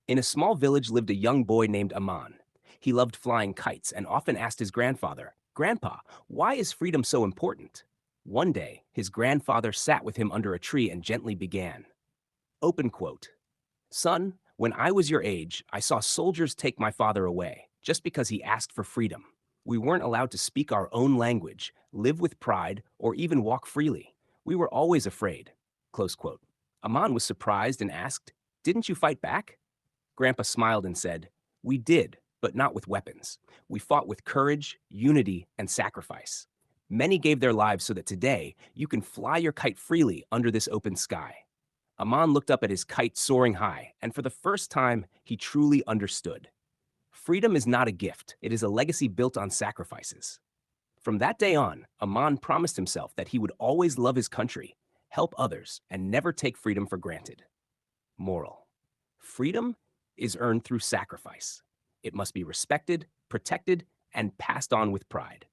In a small village lived a young boy named Aman. He loved flying kites and often asked his grandfather, "Grandpa, why is freedom so important?" One day, his grandfather sat with him under a tree and gently began. Open quote. "Son, when I was your age, I saw soldiers take my father away just because he asked for freedom. We weren't allowed to speak our own language, live with pride, or even walk freely. We were always afraid." Close quote. Aman was surprised and asked, "Didn't you fight back?" Grandpa smiled and said, "We did, but not with weapons. We fought with courage, unity, and sacrifice. Many gave their lives so that today you can fly your kite freely under this open sky." Aman looked up at his kite soaring high, and for the first time, he truly understood. Freedom is not a gift, it is a legacy built on sacrifices. From that day on, Aman promised himself that he would always love his country, help others, and never take freedom for granted. Moral: freedom is earned through sacrifice. It must be respected, protected, and passed on with pride.